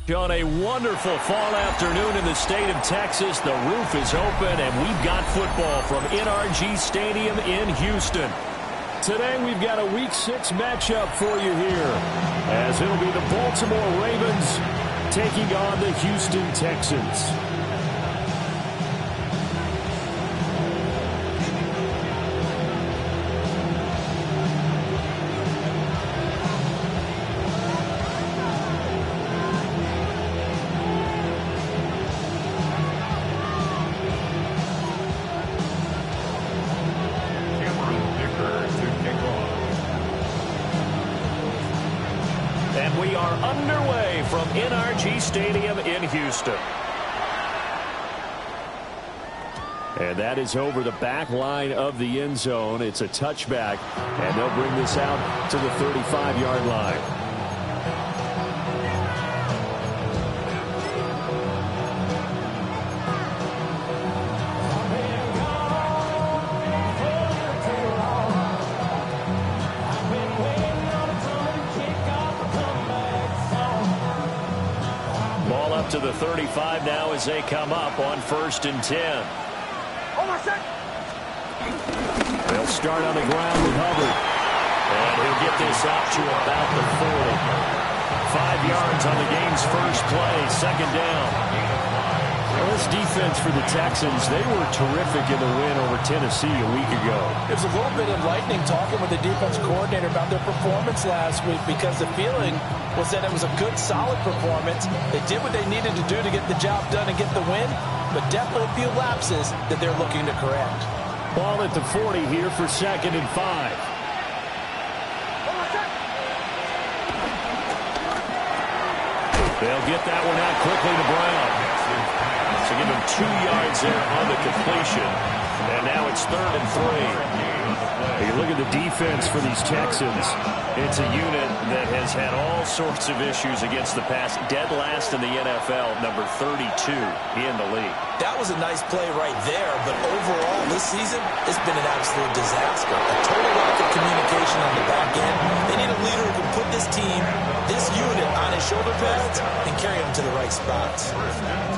On a wonderful fall afternoon in the state of Texas, the roof is open, and we've got football from NRG Stadium in Houston. Today, we've got a Week 6 matchup for you here, as it'll be the Baltimore Ravens taking on the Houston Texans. We are underway from NRG Stadium in Houston. And that is over the back line of the end zone. It's a touchback, and they'll bring this out to the 35-yard line. To the 35 now as they come up on 1st and 10. They'll start on the ground with Hubbard. And he'll get this out to about the 40. 5 yards on the game's first play, 2nd down. Well, this defense for the Texans, they were terrific in the win over Tennessee a week ago. It was a little bit enlightening talking with the defense coordinator about their performance last week, because the feeling was that it was a good, solid performance. They did what they needed to do to get the job done and get the win, but definitely a few lapses that they're looking to correct. Ball at the 40 here for 2nd and 5. They'll get that one out quickly to Brown. So give him 2 yards there on the completion. And now it's 3rd and 3. You look at the defense for these Texans. It's a unit that has had all sorts of issues against the pass. Dead last in the NFL, number 32 in the league. That was a nice play right there, but overall this season, it's been an absolute disaster. A total lack of communication on the back end. They need a leader who can put this team, this unit, on his shoulder pads and carry them to the right spots.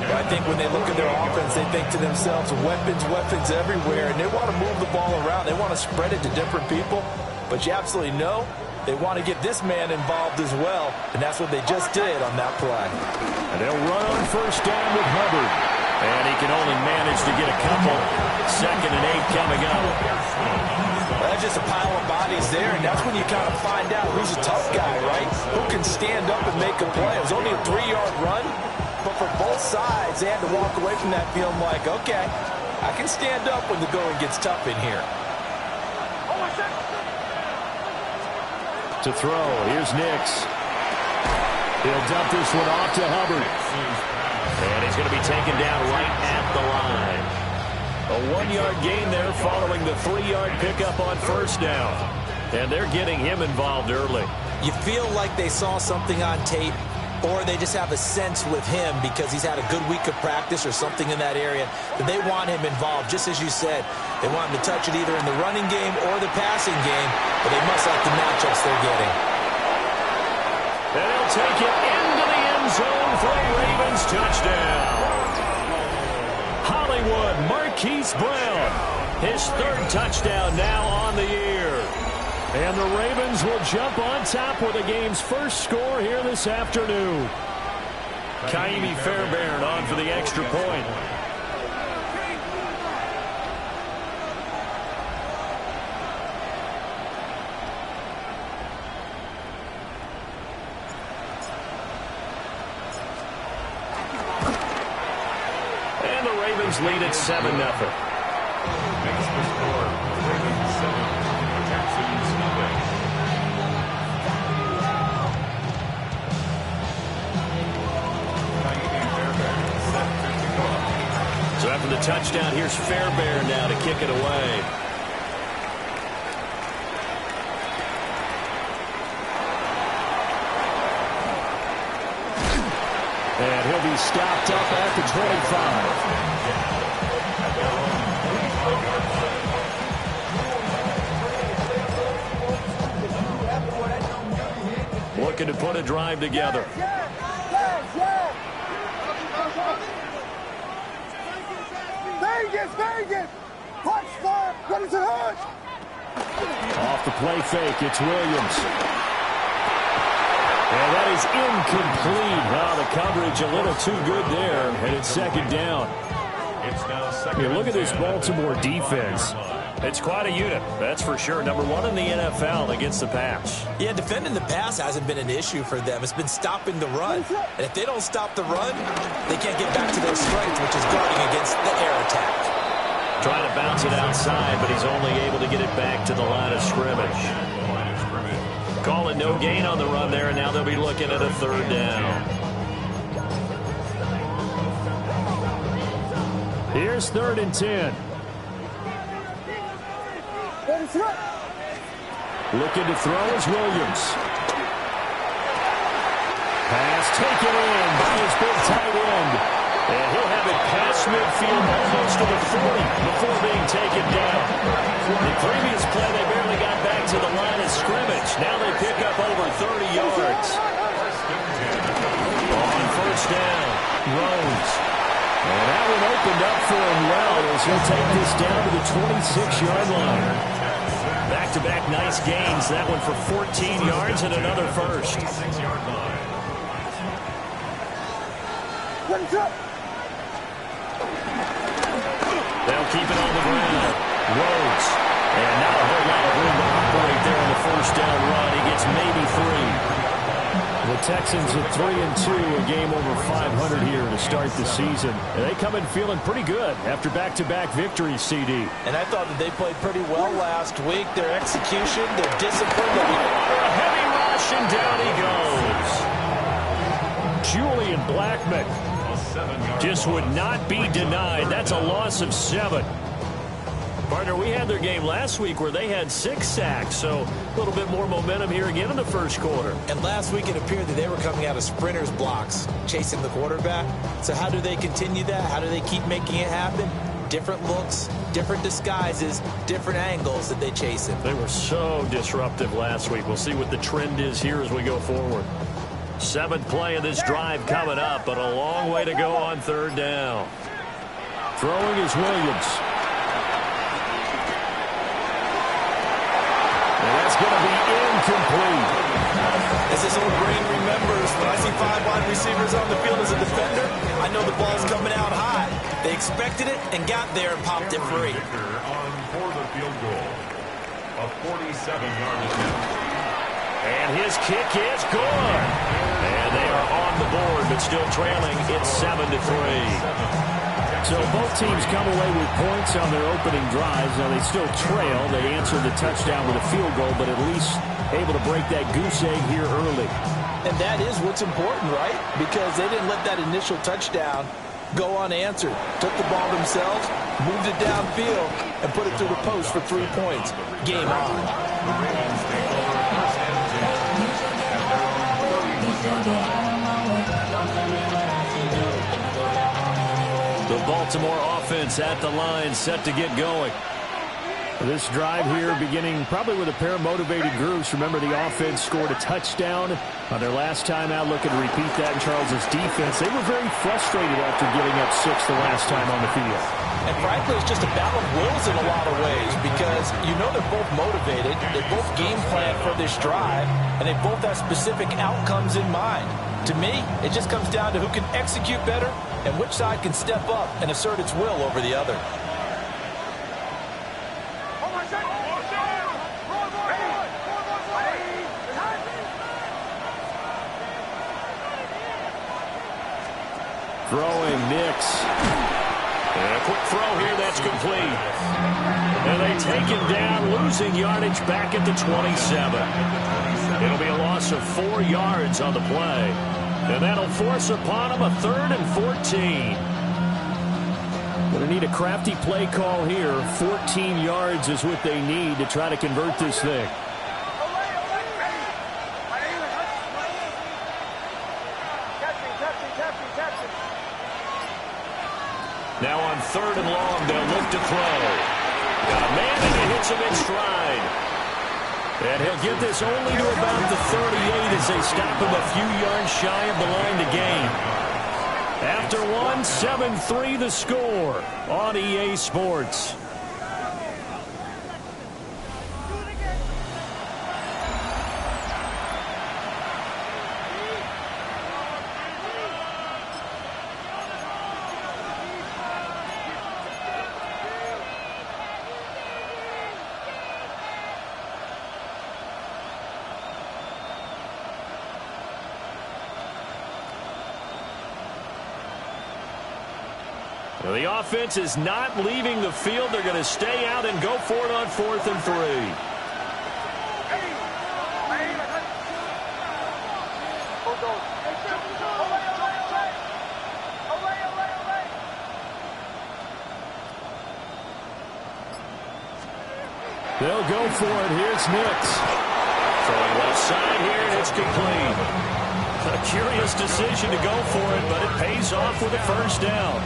But I think when they look at their offense, they think to themselves, weapons, weapons everywhere, and they want to move the ball around. They want to spread it to different people, but you absolutely know they want to get this man involved as well, and that's what they just did on that play. And they'll run on 1st down with Hubbard, and he can only manage to get a couple. 2nd and 8 coming up. That's just a pile of bodies there, and that's when you kind of find out who's a tough guy, right? Who can stand up and make a play. It was only a 3-yard run, but for both sides, they had to walk away from that feeling like, okay, I can stand up when the going gets tough in here. To throw, here's Nix. He'll dump this one off to Hubbard. And he's going to be taken down right at the line. A 1-yard gain there following the 3-yard pickup on 1st down. And they're getting him involved early. You feel like they saw something on tape, or they just have a sense with him because he's had a good week of practice or something in that area that they want him involved. Just as you said, they want him to touch it either in the running game or the passing game, but they must like the matchups they're getting. And he'll take it into the end zone for a Ravens touchdown. Hollywood Marquise Brown, his 3rd touchdown now on the year. And the Ravens will jump on top with the game's first score here this afternoon. Ka'imi Fairbairn on for the extra point. And the Ravens lead at 7-0. So after the touchdown, here's Fairbairn now to kick it away. And he'll be stopped up at the 25. Looking to put a drive together. Off the play fake, it's Williams. And that is incomplete. Wow, the coverage a little too good there, and it's second down. Look at this Baltimore defense. It's quite a unit, that's for sure. Number one in the NFL against the pass. Yeah, defending the pass hasn't been an issue for them. It's been stopping the run. And if they don't stop the run, they can't get back to their strength, which is guarding against the air attack. Trying to bounce it outside, but he's only able to get it back to the line of scrimmage. Calling no gain on the run there, and now they'll be looking at a third down. Here's 3rd and 10. Looking to throw is Williams. Pass taken in by his big tight end. And he'll have it past midfield almost to the 40 before being taken down. The previous play, they barely got back to the line of scrimmage. Now they pick up over 30 yards. On first down, Rhodes. And that one opened up for him well as he'll take this down to the 26-yard line. Back-to-back nice gains. That one for 14 yards and another first. They'll keep it on the ground. Rhodes. And not a whole lot of room to operate there on the first down run. He gets maybe 3. The Texans at 3-2, a game over 500 here to start the season. And they come in feeling pretty good after back-to-back victories, CD. And I thought that they played pretty well last week. Their execution, their discipline. A heavy rush, and down he goes. Julian Blackmon just would not be denied. That's a loss of 7. Partner, we had their game last week where they had 6 sacks, so a little bit more momentum here again in the first quarter. And last week it appeared that they were coming out of sprinters blocks, chasing the quarterback. So how do they continue that? How do they keep making it happen? Different looks, different disguises, different angles that they chase him. They were so disruptive last week. We'll see what the trend is here as we go forward. 7th play of this drive coming up, but a long way to go on 3rd down. Throwing is Williams. That's going to be incomplete. As this old brain remembers, when I see 5 wide receivers on the field as a defender, I know the ball's coming out high. They expected it and got there and popped it free. For the field goal, a 47-yard attempt. And his kick is good. And they are on the board, but still trailing. It's 7-3. So both teams come away with points on their opening drives. Now they still trail. They answered the touchdown with a field goal, but at least able to break that goose egg here early. And that is what's important, right? Because they didn't let that initial touchdown go unanswered. Took the ball themselves, moved it downfield, and put it through the post for 3 points. Game on. The Baltimore offense at the line, set to get going. This drive here beginning probably with a pair of motivated groups. Remember, the offense scored a touchdown on their last time out. Looking to repeat that in Charles's defense. They were very frustrated after giving up 6 the last time on the field. And frankly, it's just a battle of wills in a lot of ways because you know they're both motivated. They both game plan for this drive, and they both have specific outcomes in mind. To me, it just comes down to who can execute better and which side can step up and assert its will over the other. Throwing Nix. And a quick throw here, that's complete. And they take him down, losing yardage back at the 27. It'll be a loss of 4 yards on the play. And that'll force upon him a 3rd and 14. Going to need a crafty play call here. 14 yards is what they need to try to convert this thing. Now on 3rd and long, they'll look to throw. Got a man and he hits him in stride. And he'll get this only to about the 38 as they stop him a few yards shy of the line to gain. After one, 7-3 the score on EA Sports. The offense is not leaving the field. They're going to stay out and go for it on 4th and 3. They'll go for it. Here's Nix. Throwing left side here, and it's complete. A curious decision to go for it, but it pays off with a first down.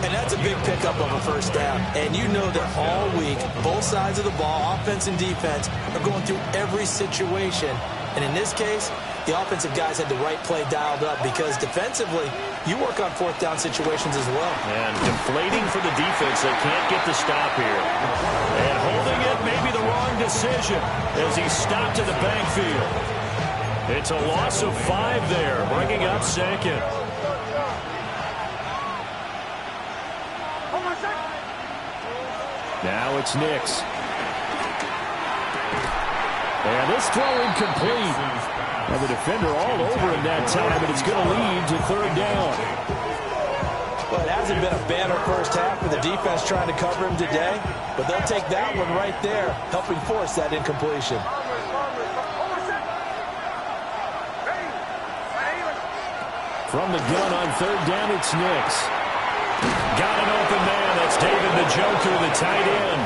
And that's a big pickup of a first down. And you know that all week, both sides of the ball, offense and defense, are going through every situation. And in this case, the offensive guys had the right play dialed up because defensively, you work on 4th down situations as well. And deflating for the defense. They can't get the stop here. And holding it may be the wrong decision as he stopped in the backfield. It's a loss of 5 there, bringing up 2nd. Now it's Nix. And this throw incomplete. And the defender all over him that time, and it's going to lead to 3rd down. Well, it hasn't been a banner first half for the defense trying to cover him today, but they'll take that one right there, helping force that incompletion. From the gun on 3rd down, it's Nix. Got an open man. That's David the Joker, the tight end.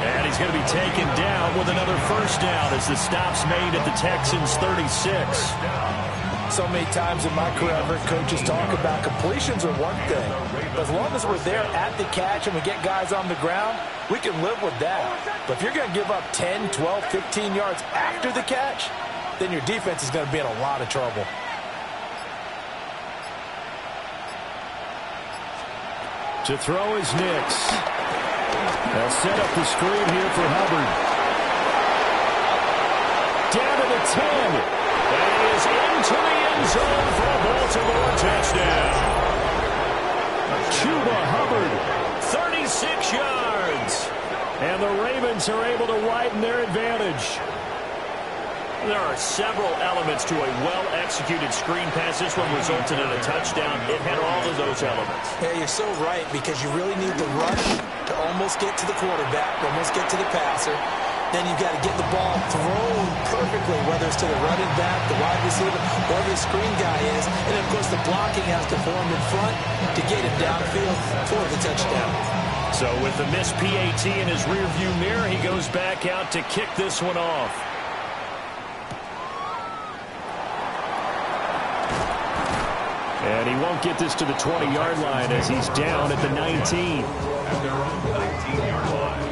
And he's going to be taken down with another first down as the stop's made at the Texans' 36. So many times in my career, I've heard coaches talk about completions are one thing. But as long as we're there at the catch and we get guys on the ground, we can live with that. But if you're going to give up 10, 12, 15 yards after the catch, then your defense is going to be in a lot of trouble. To throw is Nix. They'll set up the screen here for Hubbard. Down to the 10. And he is into the end zone for a Baltimore touchdown. Chuba Hubbard, 36 yards. And the Ravens are able to widen their advantage. There are several elements to a well-executed screen pass. This one resulted in a touchdown. It had all of those elements. Yeah, you're so right, because you really need the rush to almost get to the quarterback, almost get to the passer. Then you've got to get the ball thrown perfectly, whether it's to the running back, the wide receiver, whoever the screen guy is. And, of course, the blocking has to form in front to get him downfield for the touchdown. So with the missed PAT in his rearview mirror, he goes back out to kick this one off. And he won't get this to the 20-yard line as he's down at the 19. At their own 19-yard line.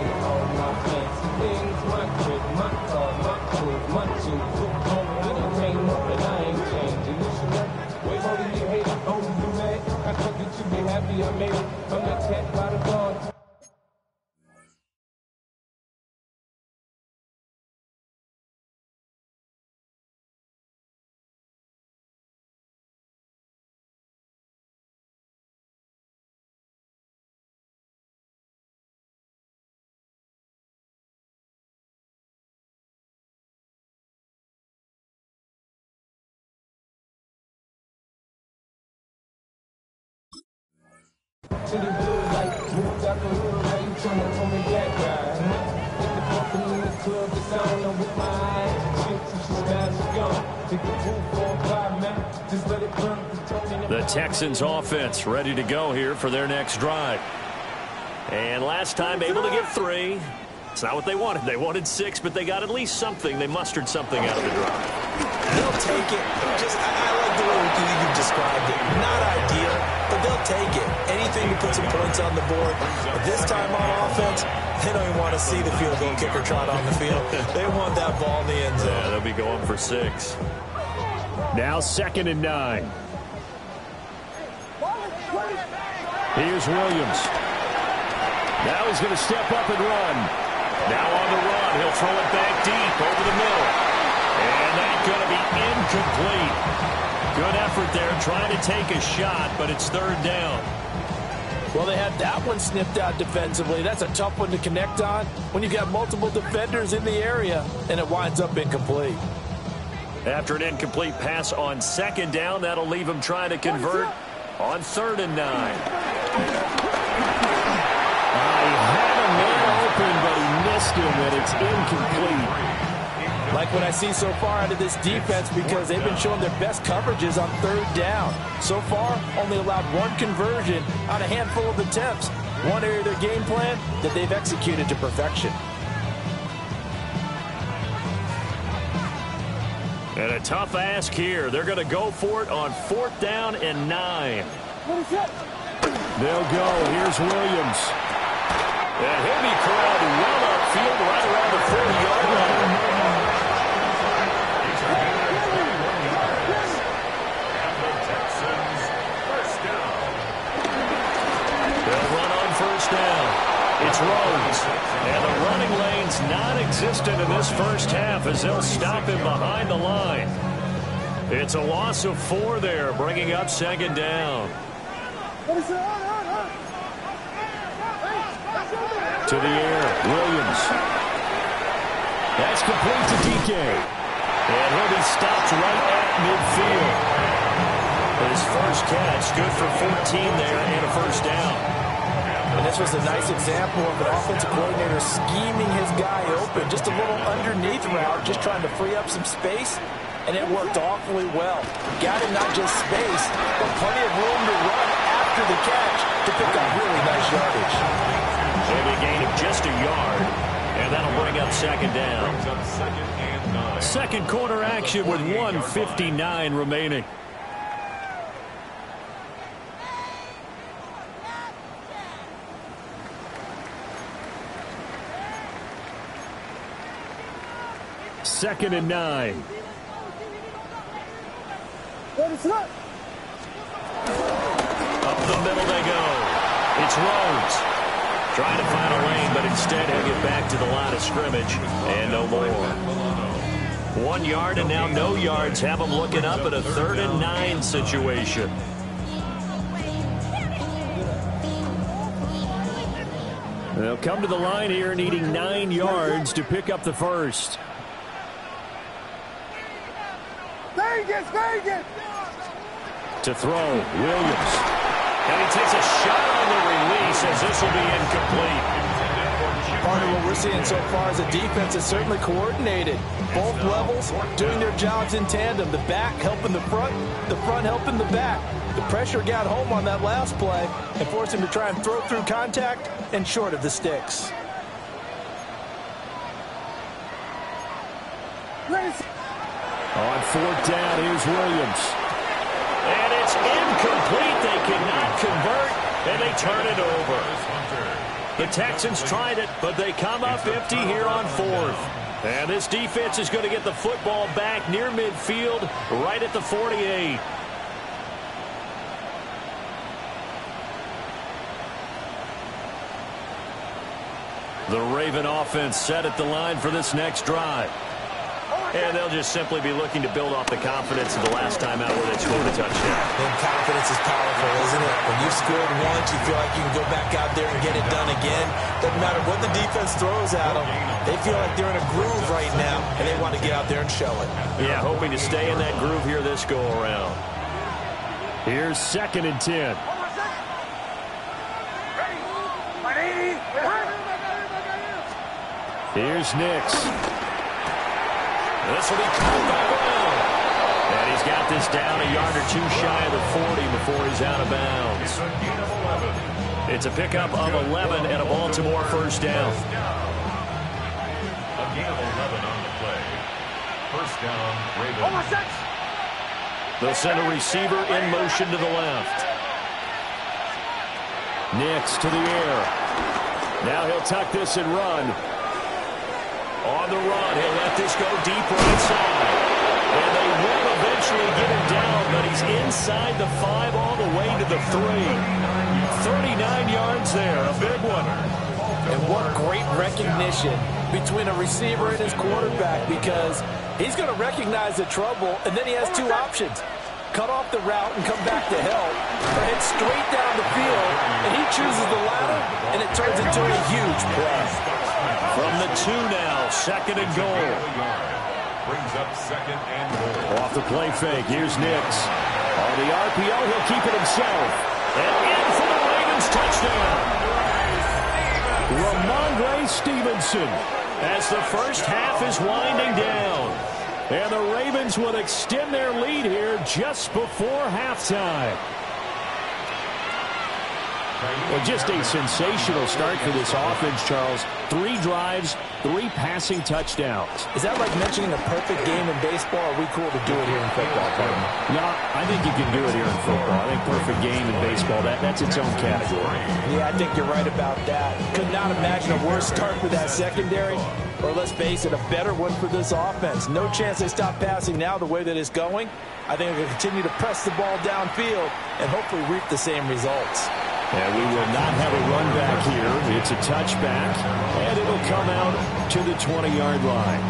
To the hood, like moved out the hood, now you tryna pull me back, guy. Hit the bumpin' in the club, it's on, I'm with my eyes. Shit, she smash, she gone. Take the roof on fire, man. Just let it burn. The Texans offense ready to go here for their next drive. And last time able to get 3. It's not what they wanted. They wanted 6, but they got at least something. They mustered something out of the drive. They'll take it. I like the way you described it. Not ideal, but they'll take it. Anything to put some points on the board. But this time on offense, they don't even want to see the field goal kicker trot on the field. They want that ball in the end zone. Yeah, they'll be going for 6. Now 2nd and 9. Here's Williams. Now he's going to step up and run. Now on the run. He'll throw it back deep over the middle. And that's going to be incomplete. Good effort there trying to take a shot, but it's third down. Well, they had that one snipped out defensively. That's a tough one to connect on when you've got multiple defenders in the area, and it winds up incomplete. After an incomplete pass on second down, that'll leave him trying to convert on 3rd and 9. He had a man open, but he missed him, and it's incomplete. Like what I see so far out of this defense, because they've been showing their best coverages on 3rd down. So far, only allowed one conversion on a handful of attempts. One area of their game plan that they've executed to perfection. And a tough ask here. They're going to go for it on 4th down and 9. They'll go. Here's Williams. And he'll be corralled well upfield right around the 40-yard line. They'll run on 1st down. It's Rhodes. And the running lane's non-existent in this first half as they'll stop him behind the line. It's a loss of 4 there, bringing up 2nd down. To the air, Williams. That's complete to DK. And he'll be stopped right at midfield. His first catch, good for 14 there and a 1st down. And this was a nice example of an offensive coordinator scheming his guy open. Just a little underneath route, just trying to free up some space, and it worked awfully well. Got him not just space, but plenty of room to run after the catch to pick up really nice yardage. Maybe a gain of just a yard, and that'll bring up 2nd down. Second quarter action with 1:59 remaining. Second and 9. Up the middle they go. It's Rhodes. Trying to find a lane, but instead he'll get back to the line of scrimmage and no more. 1 yard and now no yards. Have them looking up at a 3rd and 9 situation. They'll come to the line here needing 9 yards to pick up the first. To throw, Williams. And he takes a shot on the release as this will be incomplete. Part of what we're seeing so far as a defense is certainly coordinated. Both levels doing their jobs in tandem. The back helping the front helping the back. The pressure got home on that last play and forced him to try and throw through contact and short of the sticks. On 4th down, here's Williams. And it's incomplete. They cannot convert, and they turn it over. The Texans tried it, but they come up empty here on 4th. And this defense is going to get the football back near midfield, right at the 48. The Raven offense set at the line for this next drive. And they'll just simply be looking to build off the confidence of the last time out where they scored a touchdown. And confidence is powerful, isn't it? When you've scored once, you feel like you can go back out there and get it done again. Doesn't matter what the defense throws at them. They feel like they're in a groove right now, and they want to get out there and show it. Yeah, hoping to stay in that groove here this go-around. Here's 2nd and 10. Here's Nix. This will be caught by Brown. And he's got this down a yard or 2 shy of the 40 before he's out of bounds. It's a pickup of 11 and a Baltimore 1st down. A gain of 11 on the play. 1st down, Ravens. They'll send a receiver in motion to the left. Nix to the air. Now he'll tuck this and run. On the run, he'll let this go deep right side. And they will eventually get him down, but he's inside the 5 all the way to the 3. 39 yards there, a big one. And what great recognition between a receiver and his quarterback, because he's going to recognize the trouble, and then he has two options. Cut off the route and come back to help, or head straight down the field, and he chooses the latter, and it turns into a huge play. From the 2 now, 2nd and goal. Brings up 2nd and goal. Off the play fake, here's Nix. On the RPO, he'll keep it himself. And in for the Ravens touchdown. Ramondre Stevenson as the first half is winding down. And the Ravens will extend their lead here just before halftime. Well, just a sensational start for this offense, Charles. 3 drives, 3 passing touchdowns. Is that like mentioning a perfect game in baseball? Or are we cool to do it here in football, partner? No, I think you can do it here in football. I think perfect game in baseball, that's its own category. Yeah, I think you're right about that. Could not imagine a worse start for that secondary. Or let's face it, a better one for this offense. No chance they stop passing now the way that it's going. I think they'll continue to press the ball downfield and hopefully reap the same results. And we will not have a run back here. It's a touchback, and it'll come out to the 20-yard line.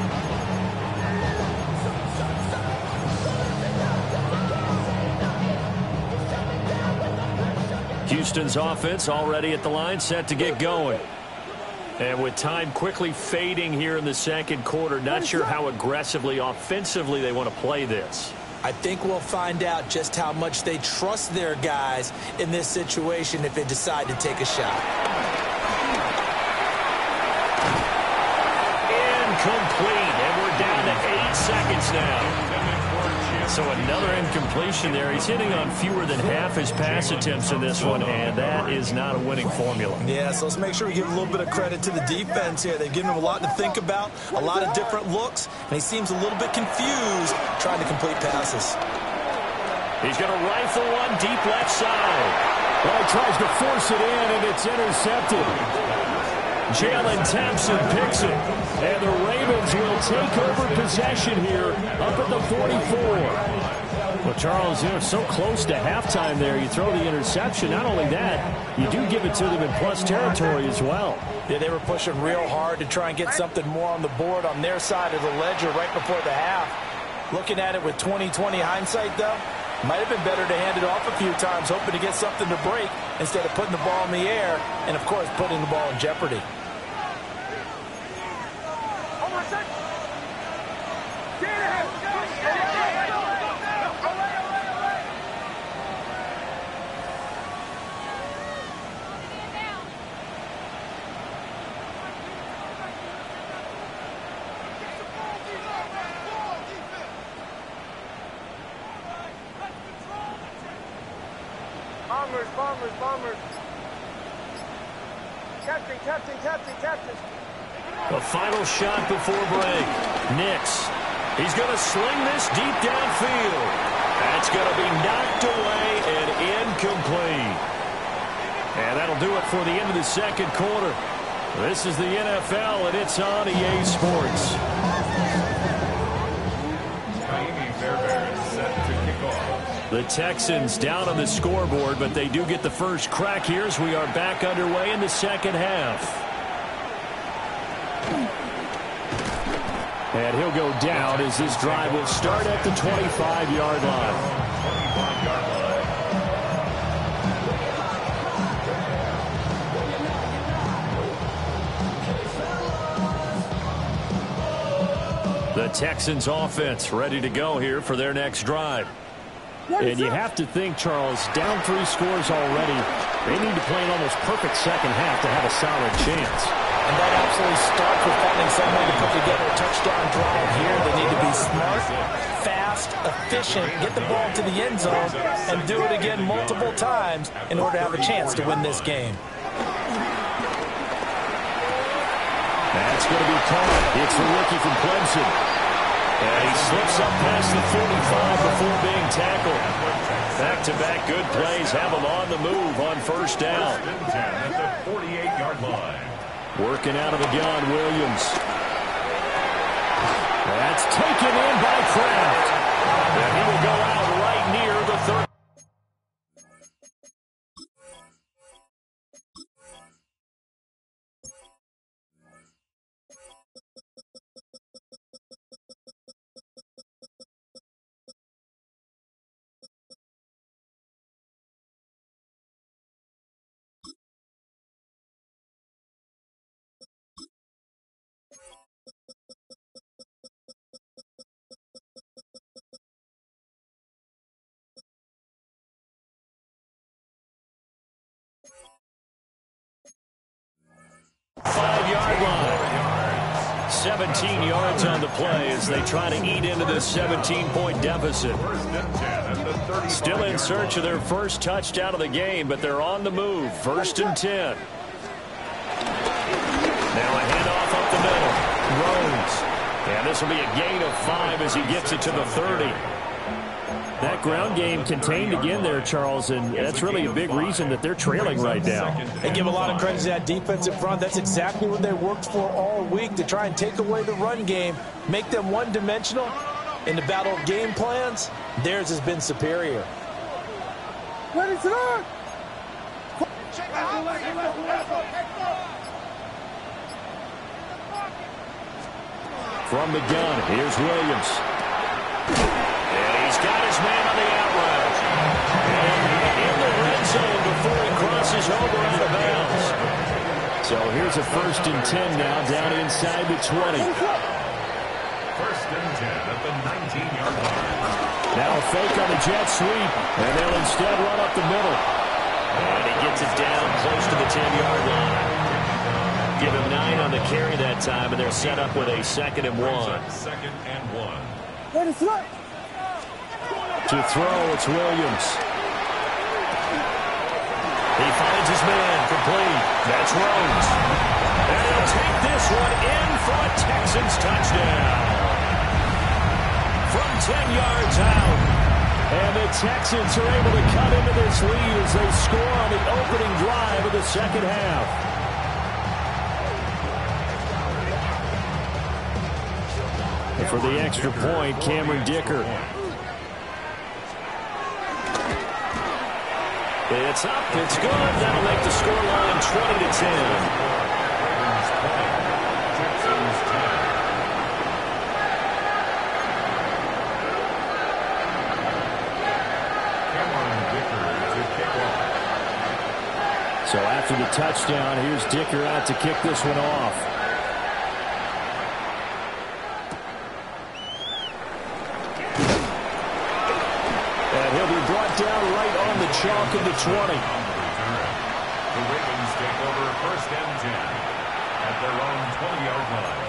Houston's offense already at the line, set to get going. And with time quickly fading here in the second quarter, not sure how aggressively, offensively they want to play this. I think we'll find out just how much they trust their guys in this situation if they decide to take a shot. Incomplete, and we're down to 8 seconds now. So another incompletion there. He's hitting on fewer than half his pass attempts in this one, and that is not a winning formula. Yeah, so let's make sure we give a little bit of credit to the defense here. They've given him a lot to think about, a lot of different looks, and he seems a little bit confused trying to complete passes. He's going to rifle one deep left side. Well, he tries to force it in, and it's intercepted. Jalen Thompson picks it, and the Ravens will take over possession here up at the 44. Well, Charles, so close to halftime there. You throw the interception. Not only that, you do give it to them in plus territory as well. Yeah, they were pushing real hard to try and get something more on the board on their side of the ledger right before the half. Looking at it with 20/20 hindsight, though, might have been better to hand it off a few times, hoping to get something to break instead of putting the ball in the air and, of course, putting the ball in jeopardy. Bombers. Captain. A final shot before break. Nix. He's going to sling this deep downfield. That's going to be knocked away and incomplete. And that'll do it for the end of the second quarter. This is the NFL, and it's on EA Sports. The Texans down on the scoreboard, but they do get the first crack here as we are back underway in the second half. And he'll go down as this drive will start at the 25-yard line. The Texans offense ready to go here for their next drive. And you have to think, Charles, down 3 scores already. They need to play an almost perfect second half to have a solid chance. And that absolutely starts with finding some way to put together a touchdown drive here. They need to be smart, fast, efficient, get the ball to the end zone, and do it again multiple times in order to have a chance to win this game. That's going to be caught. It's the rookie from Clemson. And he slips up past the 45 before being tackled. Back-to-back good plays have him on the move on first down. At the 48-yard line. Working out of the gun, Williams. That's taken in by Kraft. And he will go out right near the 30. 17 yards on the play as they try to eat into this 17-point deficit. Still in search of their first touchdown of the game, but they're on the move. 1st and 10. Now a handoff up the middle. Rhodes. And this will be a gain of 5 as he gets it to the 30. That ground game contained again there, Charles, and that's really a big reason that they're trailing right now. They give a lot of credit to that defensive front. That's exactly what they worked for all week, to try and take away the run game, make them one-dimensional. In the battle of game plans, theirs has been superior. From the gun, here's Williams. And he's got his man on the out route. And in the red zone before he crosses over out of bounds. So here's a 1st and 10 now, down inside the 20. 1st and 10 at the 19-yard line. Now a fake on the jet sweep, and they'll instead run up the middle. And he gets it down close to the 10-yard line. Give him 9 on the carry that time, and they're set up with a 2nd and 1. 2nd and 1. To throw, it's Williams. He finds his man, complete. That's Rhodes. And he'll take this one in for a Texans touchdown. From 10 yards out. And the Texans are able to cut into this lead as they score on the opening drive of the second half. And for the extra point, Cameron Dicker. It's up, it's good. That'll make the scoreline 20-10. So after the touchdown, here's Dicker out to kick this one off. And he'll be brought down right on the chalk of the 20. The Ravens take over 1st and 10 at their own 20-yard line.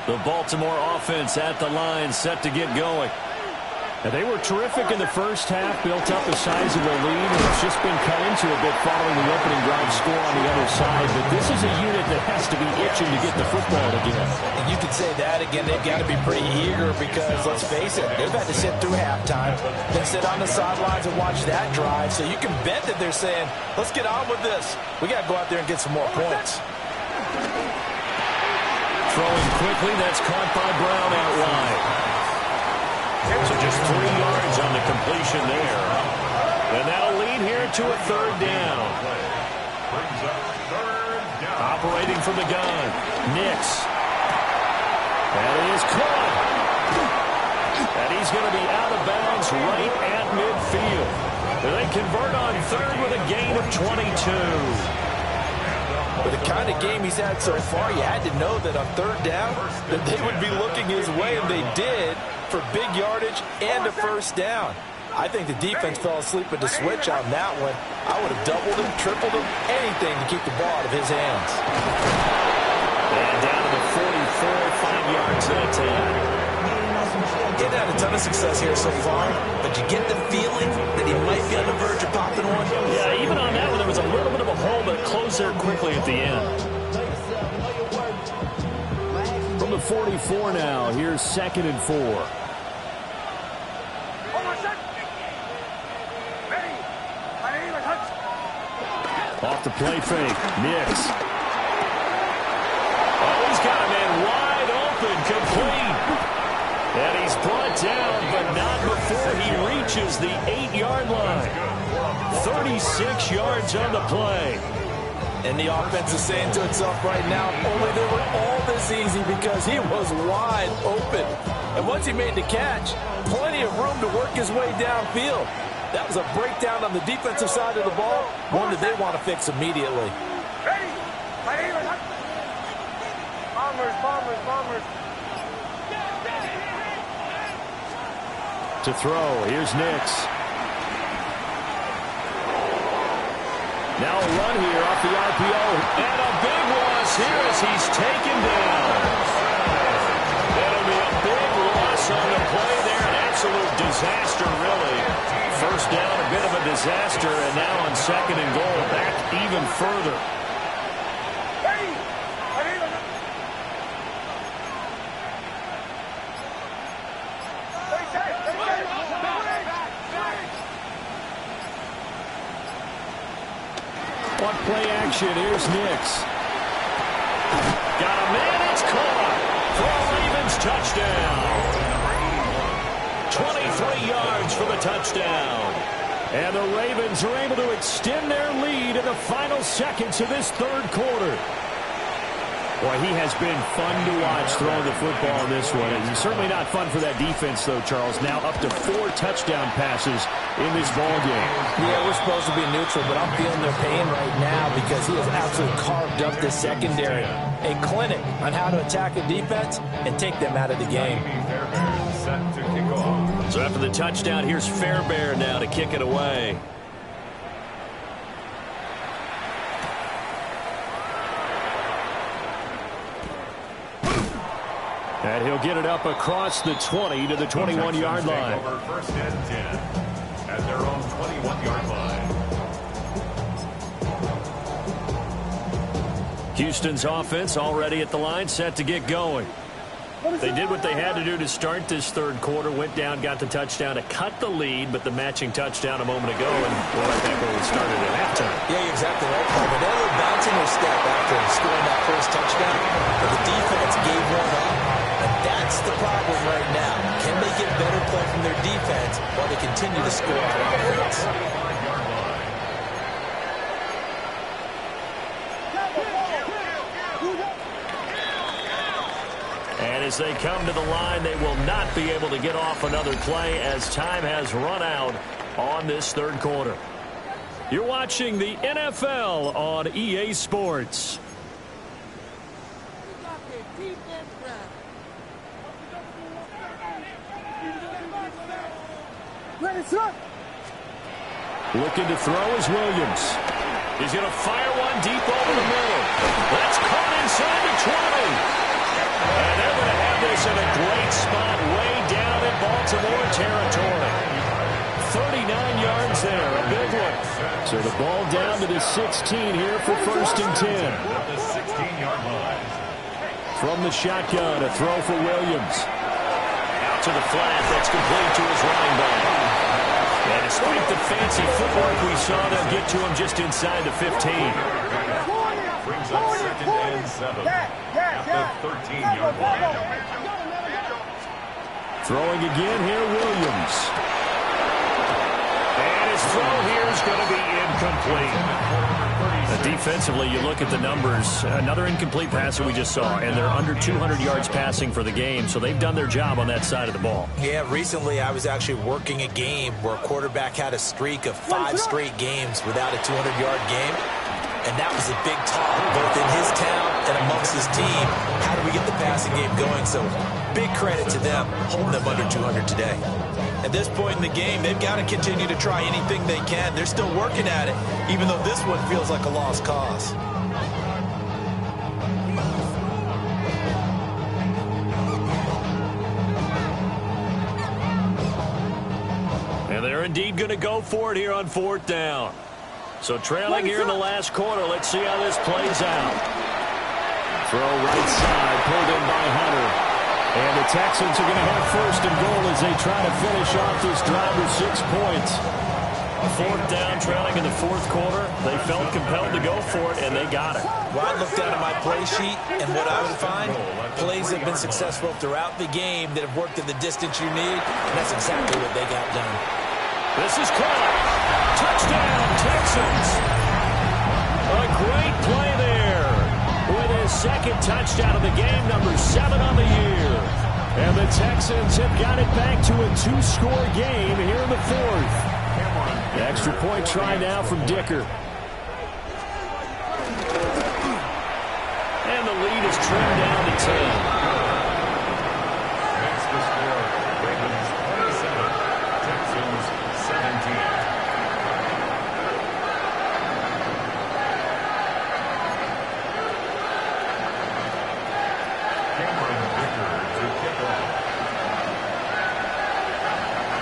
The Baltimore offense at the line, set to get going. And they were terrific in the first half, built up a sizable lead, and it's just been cut into a bit following the opening drive score on the other side. But this is a unit that has to be itching to get the football again. And you could say that again. They've got to be pretty eager because, let's face it, they've had to sit through halftime, then sit on the sidelines and watch that drive. So you can bet that they're saying, let's get on with this. We got to go out there and get some more points. Throwing quickly, that's caught by Brown out wide. So just 3 yards on the completion there. And that'll lead here to a 3rd down. Brings up 3rd down. Operating from the gun, Nix. And he is caught. And he's going to be out of bounds right at midfield. They convert on 3rd with a gain of 22. With the kind of game he's had so far, you had to know that on 3rd down, that they would be looking his way, and they did, for big yardage and a 1st down. I think the defense fell asleep with the switch on that one. I would have doubled him, tripled him, anything to keep the ball out of his hands. And down to the 44, 5 yards that time. He's had a ton of success here so far, but you get the feeling that he might be on the verge of popping one. Yeah, even on that one, there was a little bit of a hole, but it closed there quickly at the end. From the 44 now, here's 2nd and 4. Off the play fake, Nix. Oh, he's got a man wide open, complete. And he's brought down, but not before he reaches the 8-yard line. 36 yards on the play. And the offense is saying to itself right now, only they were all this easy because he was wide open. And once he made the catch, plenty of room to work his way downfield. That was a breakdown on the defensive side of the ball, one that they want to fix immediately. Bombers. To throw, here's Nix. Now a run here off the RPO. And a big loss here as he's taken down. That'll be a big loss on the play there. An absolute disaster, really. First down, a bit of a disaster. And now on 2nd and goal, back even further. On play action, here's Nix. Got a man, it's caught for a Ravens touchdown. 23 yards for the touchdown. And the Ravens are able to extend their lead in the final seconds of this 3rd quarter. Boy, he has been fun to watch throwing the football in this one. And certainly not fun for that defense, though, Charles. Now up to 4 touchdown passes in this ball game. Yeah, we're supposed to be neutral, but I'm feeling their pain right now because he has absolutely carved up the secondary. A clinic on how to attack a defense and take them out of the game. So after the touchdown, here's Fairbairn now to kick it away. And he'll get it up across the 20 to the 21-yard line. Over 1st and 10 at their own 21-yard line. Houston's offense already at the line, set to get going. They did what they had to do to start this 3rd quarter, went down, got the touchdown to cut the lead, but the matching touchdown a moment ago, and we're right back where we started at halftime. Yeah, you're exactly right, Paul. But they were bouncing their step after scoring that first touchdown, but the defense gave one up. And that's the problem right now. Can they get better play from their defense while they continue to score on offense? And as they come to the line, they will not be able to get off another play as time has run out on this 3rd quarter. You're watching the NFL on EA Sports. Looking to throw is Williams. He's going to fire one deep over the middle. That's caught inside the 20. And they're going to have this in a great spot way down in Baltimore territory. 39 yards there, a big one. So the ball down to the 16 here for 1st and 10. At the 16-yard line. From the shotgun, a throw for Williams. Out to the flat, that's complete to his running back. And despite the fancy footwork we saw them get to him just inside the 15. Brings up 2nd and 7 at the 13-yard line. Throwing again here, Williams. And his throw here is going to be incomplete. Defensively, you look at the numbers. Another incomplete pass that we just saw, and they're under 200 yards passing for the game, so they've done their job on that side of the ball. Yeah, recently I was actually working a game where a quarterback had a streak of 5 straight games without a 200-yard game. And that was a big talk, both in his town and amongst his team. How do we get the passing game going? So big credit to them, holding them under 200 today. At this point in the game, they've got to continue to try anything they can. They're still working at it, even though this one feels like a lost cause. And they're indeed going to go for it here on 4th down. So trailing here in the last quarter. Let's see how this plays out. Throw right side, pulled in by Hunter. And the Texans are going to have 1st and goal as they try to finish off this drive with 6 points. 4th down, trailing in the 4th quarter. They felt compelled to go for it, and they got it. Well, I looked down at my play sheet, and what I would find, plays have been successful throughout the game that have worked in the distance you need, and that's exactly what they got done. This is caught. Touchdown, Texans. A great play there with his 2nd touchdown of the game, number 7 on the year. And the Texans have got it back to a 2-score game here in the 4th. The extra point try now from Dicker. And the lead is trimmed down to 10. Makes the score Ravens 27, Texans 17.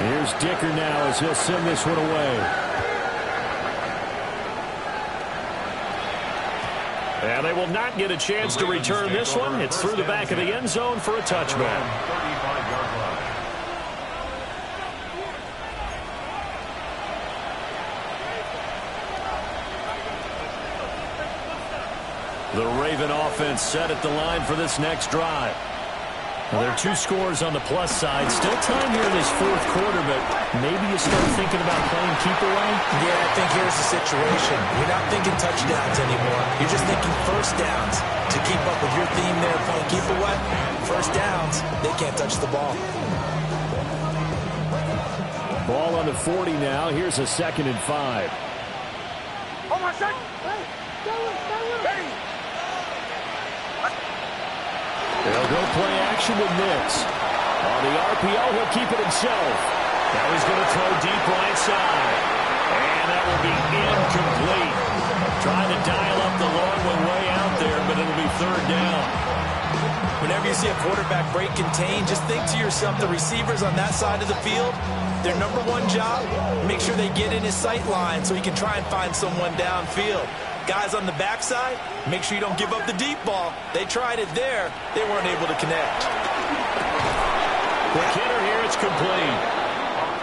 Here's Dicker now as he'll send this one away. And they will not get a chance to return this one. It's through the back of the end zone for a touchback. 35-yard line. The Raven offense set at the line for this next drive. Well, there are 2 scores on the plus side. Still time here in this fourth quarter, but maybe you start thinking about playing keep away? Yeah, I think here's the situation. You're not thinking touchdowns anymore. You're just thinking first downs. To keep up with your theme there, playing keep away, first downs, they can't touch the ball. Ball on the 40 now. Here's a 2nd and 5. Oh, my second. They'll go play action with Nix. On the RPO, he'll keep it himself. Now he's going to throw deep right side. And that will be incomplete. Trying to dial up the long one way out there, but it'll be 3rd down. Whenever you see a quarterback break contain, just think to yourself, the receivers on that side of the field, their number 1 job, make sure they get in his sight line so he can try and find someone downfield. Guys on the backside, make sure you don't give up the deep ball. They tried it there. They weren't able to connect. Quick hitter here. It's complete.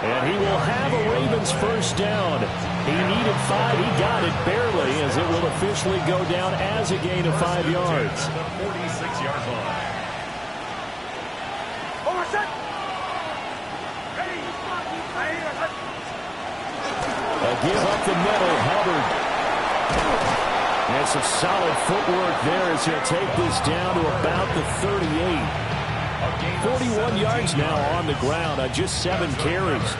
And he will have a Ravens first down. He needed 5. He got it barely, as it will officially go down as a gain of 5 yards. The 46-yard line. Oh, my second. A give up the middle, Hubbard. And some solid footwork there as he'll take this down to about the 38. 41 yards now on the ground on just 7 carries.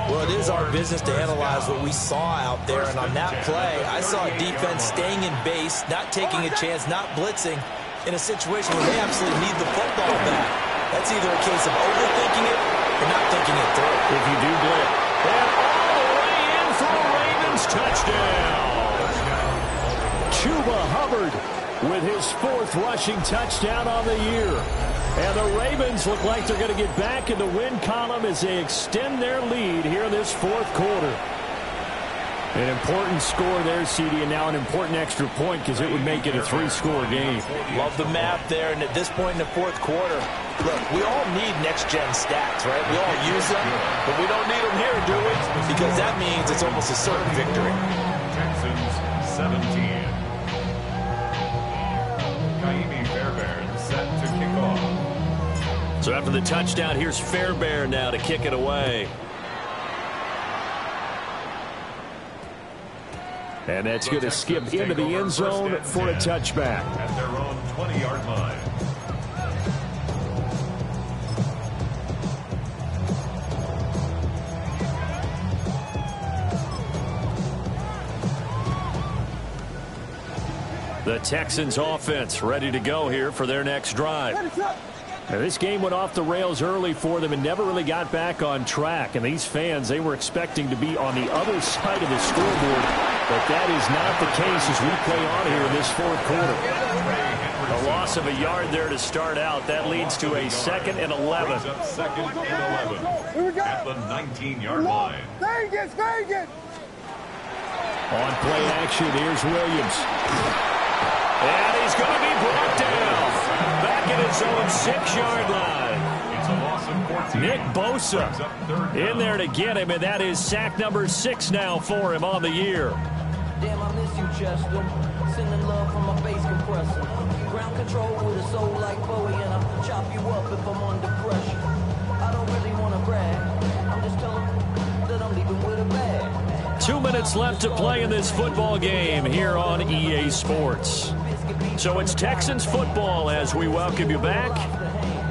Well, it is our business to analyze what we saw out there, and on that play, I saw a defense staying in base, not taking a chance, not blitzing, in a situation where they absolutely need the football back. That's either a case of overthinking it or not thinking it through. If you do blitz. And all the way in for a Ravens touchdown. Chuba Hubbard with his 4th rushing touchdown on the year. And the Ravens look like they're going to get back in the win column as they extend their lead here in this 4th quarter. An important score there, CD, and now an important extra point because it would make it a 3-score game. Love the math there, and at this point in the 4th quarter, look, we all need next-gen stats, right? We all use them, but we don't need them here, do we? Because that means it's almost a certain victory. Texans 17. Kaimi Fairbairn set to kick off. So after the touchdown, here's Fairbairn now to kick it away. And that's going to skip into the end zone for a touchback. At their own 20-yard line. The Texans offense ready to go here for their next drive. Now, this game went off the rails early for them and never really got back on track. And these fans, they were expecting to be on the other side of the scoreboard. But that is not the case as we play on here in this 4th quarter. A loss of a yard there to start out. That leads to a 2nd and 11. Up 2nd and 11 at the 19-yard line. Vegas, Vegas. On play action, here's Williams. And he's going to be brought down. Back at his own 6-yard line. It's a loss of 14. Nick Bosa in there to get him, and that is sack number 6 now for him on the year. Damn, I miss you, Chester. Sending love from my bass compressor. Ground control with a soul like Bowie, and I'll chop you up if I'm under pressure. I don't really want to brag. I'm just telling that I'm leaving with a bag. 2 minutes left to play in this football game here on EA Sports. So it's Texans football as we welcome you back.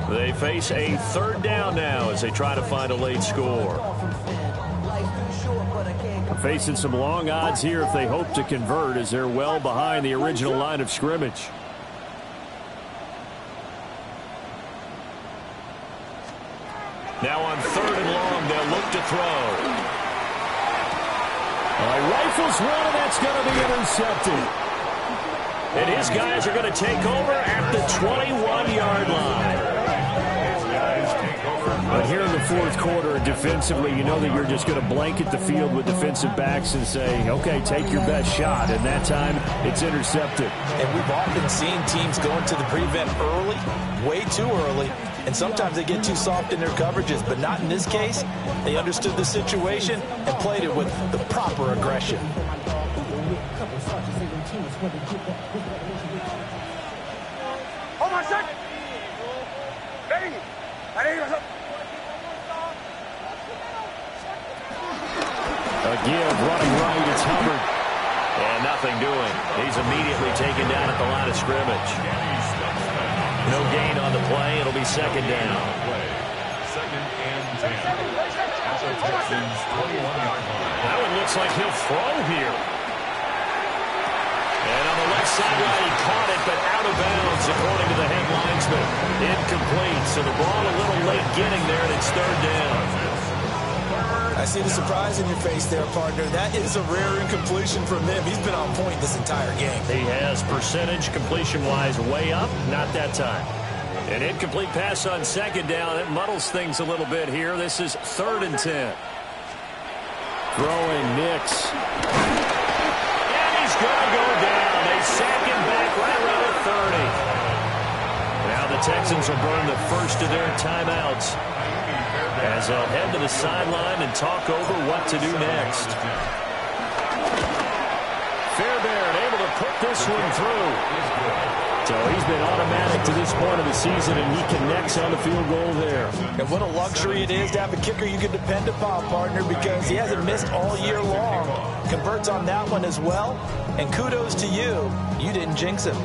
They face a 3rd down now as they try to find a late score. Facing some long odds here if they hope to convert as they're well behind the original line of scrimmage. Now on 3rd and long, they'll look to throw. Rifles one, and that's going to be intercepted. And his guys are going to take over at the 21-yard line. His guys take over But here in the fourth quarter, defensively, you know that you're just going to blanket the field with defensive backs and say, okay, take your best shot. And that time, it's intercepted. And we've often seen teams go into the prevent early, way too early, and sometimes they get too soft in their coverages. But not in this case. They understood the situation and played it with the proper aggression. Hold my second. Ready. A give, running right, it's Hubbard. And nothing doing. He's immediately taken down at the line of scrimmage. No gain on the play. It'll be second down. Second and 10. At the Texans' 21-yard line. That one looks like he'll throw here. And on the left sideline, he caught it, but out of bounds, according to the head linesman. Incomplete, so the ball a little late getting there, and it's third down. I see the surprise in your face there, partner. That is a rare incompletion from him. He's been on point this entire game. He has percentage completion-wise way up, not that time. An incomplete pass on second down. It muddles things a little bit here. This is 3rd and 10. Throwing Nix. And he's going to go down. They sack him back right around the 30. Now the Texans will burn the first of their timeouts as they'll head to the sideline and talk over what to do next. Fairbairn able to put this one through. So he's been automatic to this point of the season, and he connects on the field goal there. And what a luxury it is to have a kicker you can depend upon, partner, because he hasn't missed all year long. Converts on that one as well. And kudos to you. You didn't jinx him.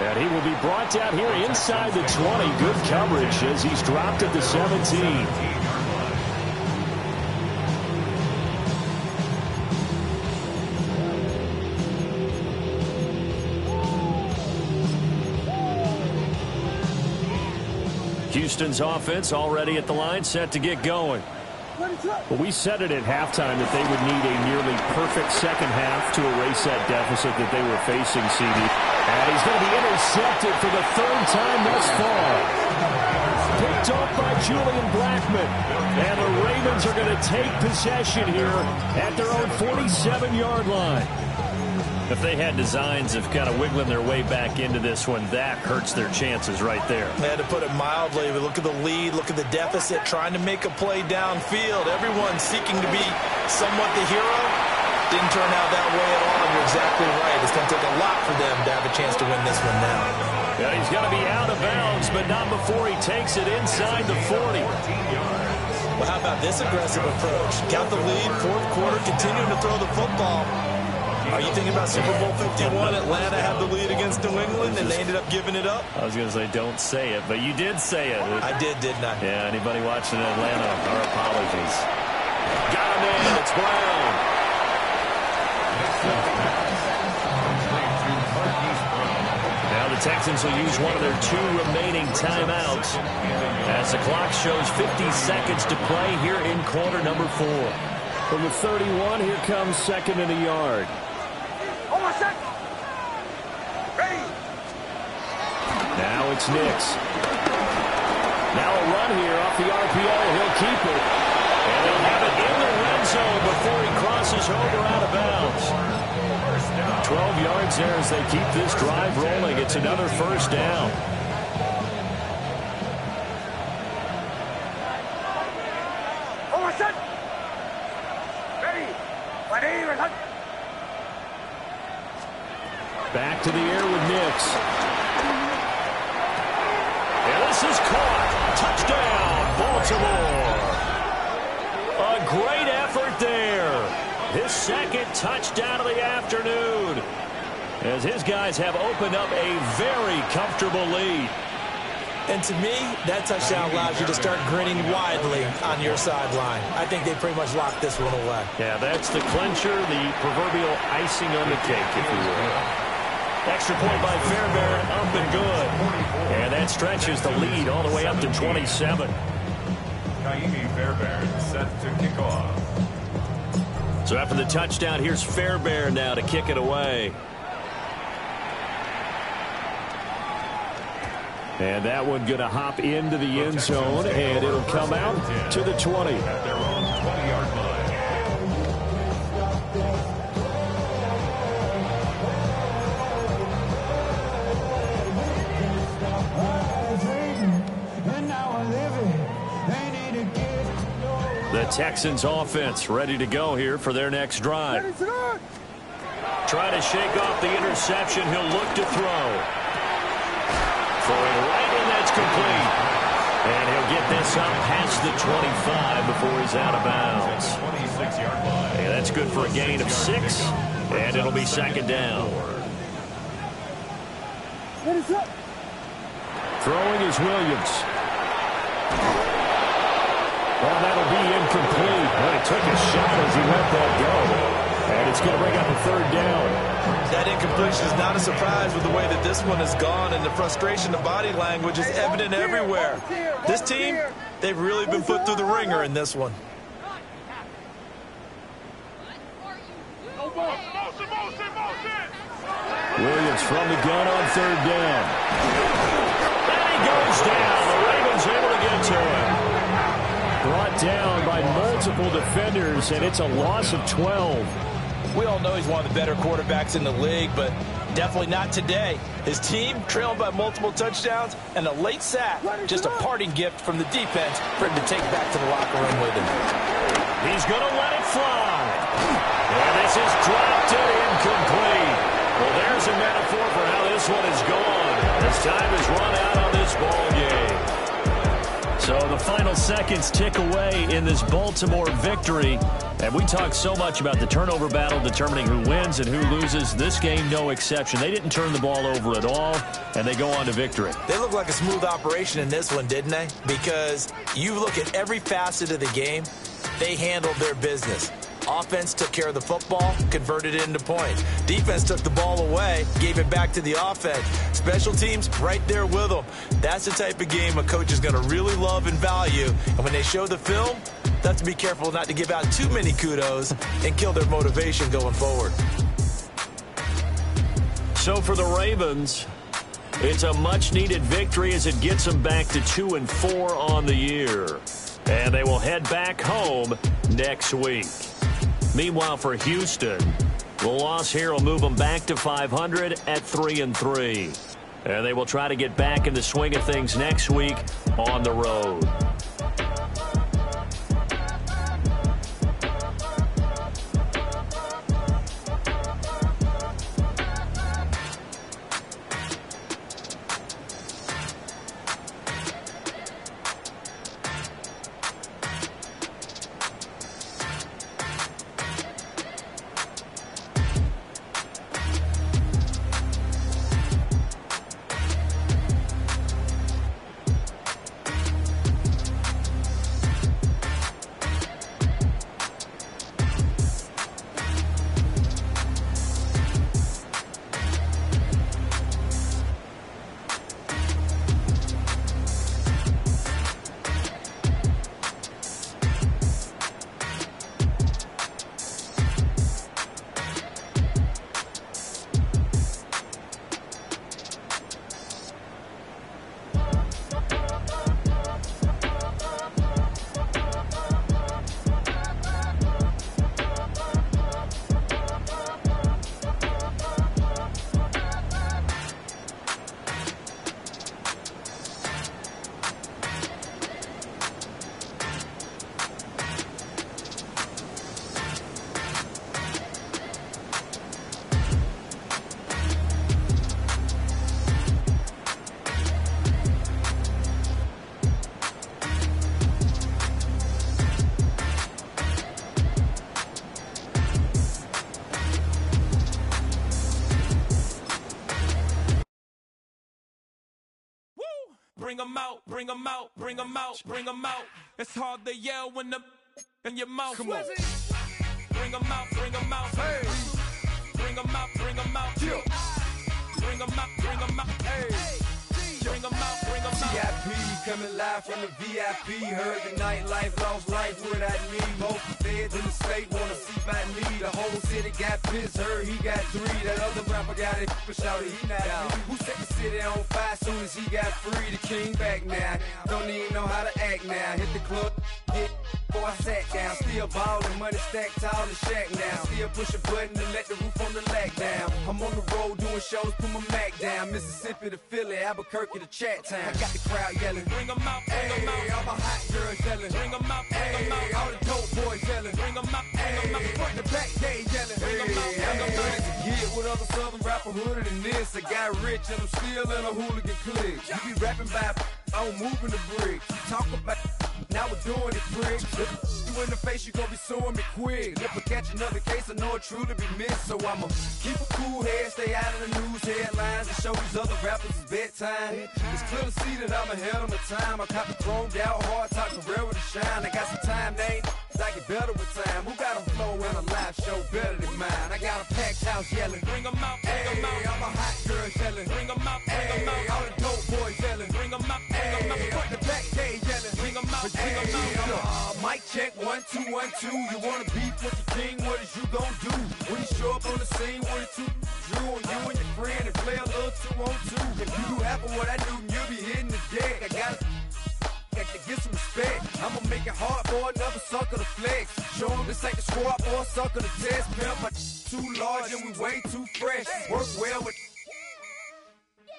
And he will be brought down here inside the 20. Good coverage as he's dropped at the 17. Houston's offense already at the line, set to get going. Well, we said it at halftime that they would need a nearly perfect second half to erase that deficit that they were facing, CD. And he's going to be intercepted for the 3rd time thus far. Picked off by Julian Blackmon. And the Ravens are going to take possession here at their own 47-yard line. If they had designs of kind of wiggling their way back into this one, that hurts their chances right there. They had to put it mildly, but look at the lead, look at the deficit, trying to make a play downfield. Everyone seeking to be somewhat the hero. Didn't turn out that way at all. You're exactly right. It's going to take a lot for them to have a chance to win this one now. Yeah, he's going to be out of bounds, but not before he takes it inside the 40. Well, how about this aggressive approach? Got the lead, fourth quarter, continuing to throw the football. Are you thinking about Super Bowl 51? Atlanta had the lead against New England, and they ended up giving it up? I was going to say, don't say it, but you did say it. I did, didn't I? Yeah, anybody watching Atlanta, our apologies. Got him in. It's Brown. Now the Texans will use one of their 2 remaining timeouts as the clock shows 50 seconds to play here in quarter number 4. From the 31, here comes 2nd and a yard. Hold my second. Ready. Now it's Nix. Now a run here off the RPO. He'll keep it. And he'll have it in the red zone before he crosses over out of bounds. 12 yards there as they keep this drive rolling. It's another first down. Hold my second. Ready. Back to the air with Nix. And this is caught. Touchdown, Baltimore. A great effort there. His 2nd touchdown of the afternoon, as his guys have opened up a very comfortable lead. And to me, that touchdown allows you to start grinning widely on your sideline. I think they pretty much locked this one away. Yeah, that's the clincher, the proverbial icing on the cake, if you will. Extra point by Fairbairn, up and good. And that stretches the lead all the way up to 27. Ka'imi Fairbairn set to kick off. So after the touchdown, here's Fairbairn now to kick it away. And that one going to hop into the end zone, and it'll come out to the 20. At their own 20-yard line. The Texans offense ready to go here for their next drive. Trying to shake off the interception. He'll look to throw. Throwing right in, that's complete. And he'll get this up past the 25 before he's out of bounds. 26-yard line. Yeah, that's good for a gain of 6, and it'll be second down. Throwing is Williams. Well, that'll be incomplete. Well, he took a shot as he let that go. And it's going to bring up a third down. That incompletion is not a surprise with the way that this one has gone, and the frustration, the body language is evident everywhere. This team, they've really been put through the ringer in this one. Williams from the gun on third down. And he goes down. The Ravens able to get to him. Brought down by multiple defenders, and it's a loss of 12. We all know he's one of the better quarterbacks in the league, but definitely not today. His team trailed by multiple touchdowns, and a late sack, just a parting gift from the defense for him to take back to the locker room with him. He's going to let it fly. And this is dropped and incomplete. Well, there's a metaphor for how this one is gone. As time has run out on this ball game. So the final seconds tick away in this Baltimore victory. And we talk so much about the turnover battle determining who wins and who loses. This game, no exception. They didn't turn the ball over at all, and they go on to victory. They look like a smooth operation in this one, didn't they? Because you look at every facet of the game, they handled their business. Offense took care of the football, converted it into points. Defense took the ball away, gave it back to the offense. Special teams right there with them. That's the type of game a coach is going to really love and value. And when they show the film, they have to be careful not to give out too many kudos and kill their motivation going forward. So for the Ravens, it's a much-needed victory as it gets them back to 2-4 on the year. And they will head back home next week. Meanwhile, for Houston, the loss here will move them back to 500 at 3-3. And they will try to get back in the swing of things next week on the road. Bring 'em out, bring 'em out, bring 'em out, bring 'em out. It's hard to yell when the in your mouth. Come on. Bring 'em out, bring 'em out. Hey. Bring 'em out, bring 'em out. Yeah. Bring 'em out, bring 'em out. Hey. Bring 'em out, bring 'em out. VIP coming live from the VIP. Heard the nightlife, lost life without me. Both feds in the state wanna see my knee. The whole city got pissed, heard he got 3. That other rapper got it, but shouted he not out. Who set the city on fire soon as he got free? The king back now. Don't even know how to act now. Hit the club, hit. Before I sat down, still ballin', money stacked tall in shack now. Still push a button to let the roof on the lag down. I'm on the road doing shows, put my Mac down. Mississippi to Philly, Albuquerque to Chat Town. I got the crowd yelling, Bring 'em out, bring 'em out. All my hot girls yelling, Bring 'em out, bring 'em out. all the dope boys yelling, Bring 'em out, bring 'em out. front to back, they yelling, Bring 'em out, bring 'em out. Get with other southern rapper hooded than this. I got rich and I'm still in a hooligan clique. You be rapping by, I'm moving the bricks. Talk about, now we're doing it, prick. You in the face, you gon' be suing me quick. If I catch another case, I know it truly be missed. So I'ma keep a cool head, stay out of the news headlines, and show these other rappers it's bedtime. It's clear to see that I'm ahead of my time. I cop the chromed out, hard top career with a shine. I got some time, they ain't I get better with time. Who got a flow and a live show better than mine? I got a packed house yelling, Bring 'em out, bring 'em out. all my hot girls yelling, Bring 'em out, bring 'em out. all the dope boys yelling, Bring 'em out, bring 'em out. front to back, they yelling. Bring 'em out, bring 'em out. Mic check, 1, 2, 1, 2. You wanna beef with the king? What is you gon' do? When you show up on the scene with a 2 Drew on you and your friend and play a little 2-on-2. If you do half of what I do, you'll be hitting the deck. I gotta get some respect. I'ma make it hard for another sucker to flex. Show 'em this ain't the squad for a sucker to test. Pimp, my too large and we way too fresh. Work well with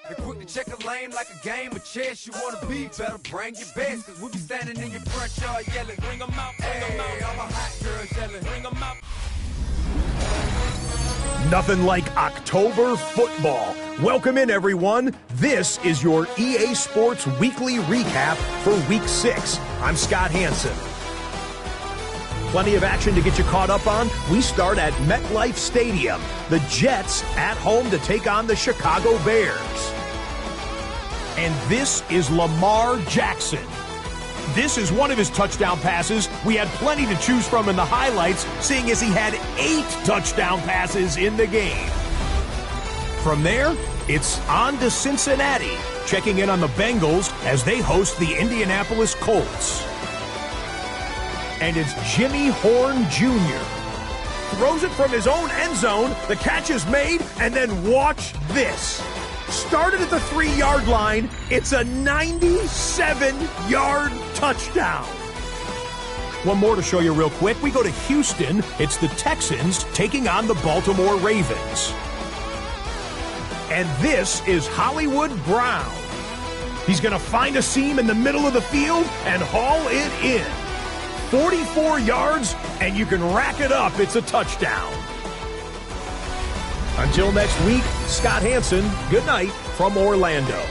and quick to check a lane like a game of chess. You wanna be better, bring your best. Cause we'll be standing in your front yard yelling, Bring 'em out, bring 'em out. all my hot girls yelling, Bring 'em out. Nothing like October football. Welcome in, everyone. This is your EA Sports Weekly Recap for Week 6. I'm Scott Hansen. Plenty of action to get you caught up on. We start at MetLife Stadium. The Jets at home to take on the Chicago Bears. And this is Lamar Jackson. This is one of his touchdown passes. We had plenty to choose from in the highlights, seeing as he had 8 touchdown passes in the game. From there, it's on to Cincinnati, checking in on the Bengals as they host the Indianapolis Colts. And it's Jimmy Horn Jr. Throws it from his own end zone, the catch is made, and then watch this. Started at the 3-yard line, it's a 97-yard touchdown. One more to show you real quick. We go to Houston. It's the Texans taking on the Baltimore Ravens. And this is Hollywood Brown. He's going to find a seam in the middle of the field and haul it in. 44 yards, and you can rack it up. It's a touchdown. Until next week, Scott Hansen, good night from Orlando.